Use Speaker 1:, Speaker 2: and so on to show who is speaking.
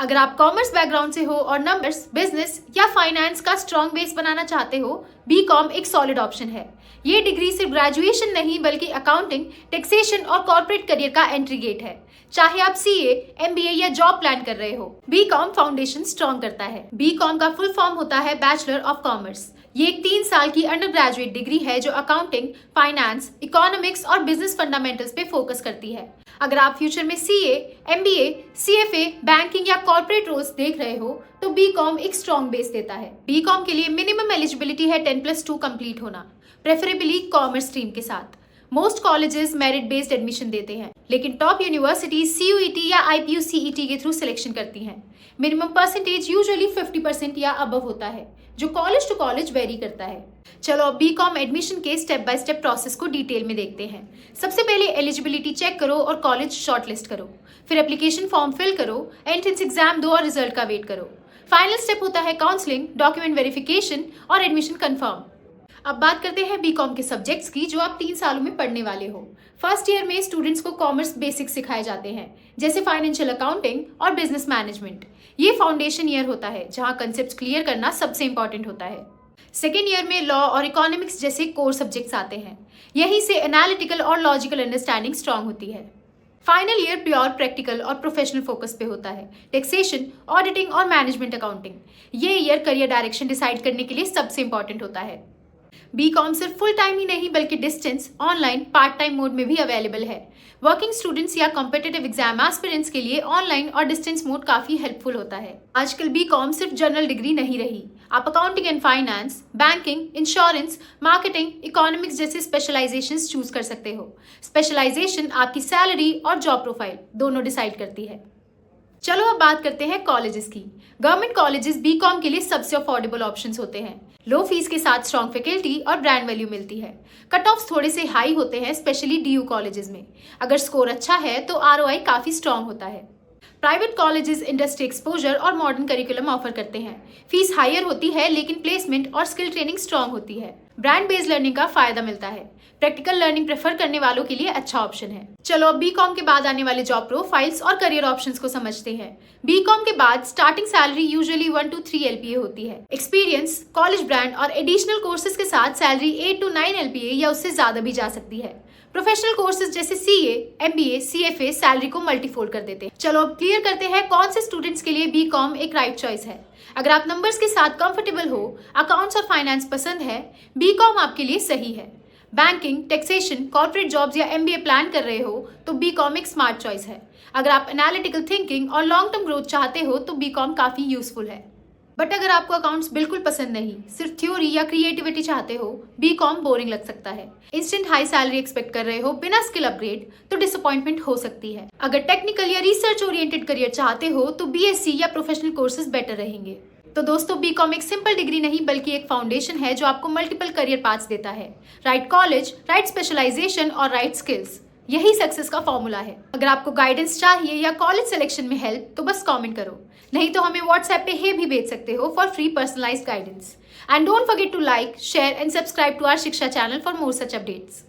Speaker 1: अगर आप commerce background से हो और नंबर्स, बिजनेस या फाइनेंस का स्ट्रॉन्ग बेस बनाना चाहते हो, बीकॉम एक सॉलिड ऑप्शन है। ये डिग्री सिर्फ ग्रेजुएशन नहीं बल्कि अकाउंटिंग, टैक्सेशन और कॉर्पोरेट करियर का एंट्री गेट है। चाहे आप सीए, एमबीए या जॉब प्लान कर रहे हो, बीकॉम फाउंडेशन स्ट्रॉन्ग करता है। बीकॉम का फुल फॉर्म होता है बैचलर ऑफ कॉमर्स। ये एक 3 साल की अंडर ग्रेजुएट डिग्री है जो अकाउंटिंग, फाइनेंस, इकोनॉमिक्स और बिजनेस फंडामेंटल्स पे फोकस करती है। अगर आप फ्यूचर में सीए, एमबीए, सीएफए, बैंकिंग या कॉर्पोरेट रोल्स देख रहे हो तो बीकॉम एक स्ट्रॉन्ग बेस देता है। बीकॉम के लिए मिनिमम एलिजिबिलिटी है 10+2 कंप्लीट होना, प्रेफरेबली कॉमर्स स्ट्रीम के साथ। Most colleges merit based admission देते हैं, लेकिन टॉप यूनिवर्सिटीज सीयूईटी या आईपीयूसीईटी के थ्रू सिलेक्शन करती हैं। मिनिमम परसेंटेज यूजुअली 50% या अबव होता है, जो कॉलेज टू कॉलेज वेरी करता है। चलो अब बीकॉम एडमिशन के स्टेप बाय स्टेप प्रोसेस को डिटेल में देखते हैं। सबसे पहले एलिजिबिलिटी चेक करो और कॉलेज शॉर्टलिस्ट करो। फिर एप्लीकेशन फॉर्म फिल करो, एंट्रेंस एग्जाम दो और रिजल्ट का वेट करो। फाइनल स्टेप होता है काउंसलिंग, डॉक्यूमेंट वेरिफिकेशन और एडमिशन कंफर्म। अब बात करते हैं बीकॉम के सब्जेक्ट्स की जो आप 3 सालों में पढ़ने वाले हो। फर्स्ट ईयर में स्टूडेंट्स को कॉमर्स बेसिक्स सिखाए जाते हैं, जैसे फाइनेंशियल अकाउंटिंग और बिजनेस मैनेजमेंट। ये फाउंडेशन ईयर होता है जहां कंसेप्ट क्लियर करना सबसे इंपॉर्टेंट होता है। सेकेंड ईयर में लॉ और इकोनॉमिक्स जैसे कोर सब्जेक्ट्स आते हैं। यहीं से एनालिटिकल और लॉजिकल अंडरस्टैंडिंग स्ट्रांग होती है। फाइनल ईयर प्योर प्रैक्टिकल और प्रोफेशनल फोकस पे होता है, टैक्सेशन, ऑडिटिंग और मैनेजमेंट अकाउंटिंग। ये ईयर करियर डायरेक्शन डिसाइड करने के लिए सबसे इंपॉर्टेंट होता है। बीकॉम सिर्फ फुल टाइम ही नहीं बल्कि distance, online, part time mode में भी अवेलेबल है। वर्किंग स्टूडेंट्स या कॉम्पिटिटिव एग्जाम एस्पिरेंट्स के लिए ऑनलाइन और डिस्टेंस मोड काफी हेल्पफुल होता है। आजकल बीकॉम सिर्फ जनरल डिग्री नहीं रही। आप accounting and finance, banking, insurance, marketing, economics जैसे स्पेशलाइजेशंस चूज कर सकते हो। स्पेशलाइजेशन आपकी सैलरी और जॉब प्रोफाइल दोनों डिसाइड करती है। चलो अब बात करते हैं कॉलेजेस की। गवर्नमेंट कॉलेजेस बीकॉम के लिए सबसे अफोर्डेबल ऑप्शंस होते हैं। लो फीस के साथ स्ट्रॉन्ग फैकल्टी और ब्रांड वैल्यू मिलती है। कट ऑफ्स थोड़े से हाई होते हैं, स्पेशली डीयू कॉलेजेस में। अगर स्कोर अच्छा है तो आरओआई काफी स्ट्रॉन्ग होता है। प्राइवेट कॉलेजेस इंडस्ट्री एक्सपोजर और मॉडर्न करिकुलम ऑफर करते हैं। फीस हायर होती है लेकिन प्लेसमेंट और स्किल ट्रेनिंग स्ट्रॉन्ग होती है। ब्रांड बेस्ड लर्निंग का फायदा मिलता है। प्रैक्टिकल लर्निंग प्रेफर करने वालों के लिए अच्छा ऑप्शन है। चलो अब बीकॉम के बाद आने वाले जॉब प्रोफाइल्स और करियर ऑप्शंस को समझते हैं। बीकॉम के बाद starting salary usually 1 to 3 LPA होती है। एक्सपीरियंस, कॉलेज ब्रांड और एडिशनल कोर्सेज के साथ सैलरी 8 to 9 LPA या उससे ज्यादा भी जा सकती है। प्रोफेशनल कोर्सेज जैसे सीए, एमबीए, सीएफए सैलरी को मल्टीफोल्ड कर देते हैं। चलो अब क्लियर करते हैं कौन से स्टूडेंट्स के लिए बीकॉम एक राइट चॉइस है। अगर आप नंबर्स के साथ कंफर्टेबल हो, अकाउंट्स और फाइनेंस पसंद है, बीकॉम आपके लिए सही है। बैंकिंग, टैक्सेशन, कॉर्पोरेट जॉब्स या एमबीए प्लान कर रहे हो तो बीकॉम एक स्मार्ट चॉइस है। अगर आप एनालिटिकल थिंकिंग और लॉन्ग टर्म ग्रोथ चाहते हो तो बीकॉम काफी यूजफुल है। बट अगर आपको अकाउंट्स बिल्कुल पसंद नहीं, सिर्फ थ्योरी या क्रिएटिविटी चाहते हो, बीकॉम बोरिंग लग सकता है। इंस्टेंट हाई सैलरी एक्सपेक्ट कर रहे हो बिना स्किल अपग्रेड तो डिसअपॉइंटमेंट हो सकती है। अगर टेक्निकल या रिसर्च ओरिएंटेड करियर चाहते हो तो बीएससी या प्रोफेशनल कोर्सेज बेटर रहेंगे। तो दोस्तों, बीकॉम एक सिंपल डिग्री नहीं बल्कि एक फाउंडेशन है जो आपको मल्टीपल करियर पाथ्स देता है। राइट कॉलेज, राइट स्पेशलाइजेशन और राइट स्किल्स, यही सक्सेस का फॉर्मूला है। अगर आपको गाइडेंस चाहिए या कॉलेज सिलेक्शन में हेल्प तो बस कमेंट करो, नहीं तो हमें व्हाट्सएप पे हे भी भेज सकते हो for free personalised guidance. And don't forget to like, share and subscribe to our Shiksha channel for more such updates.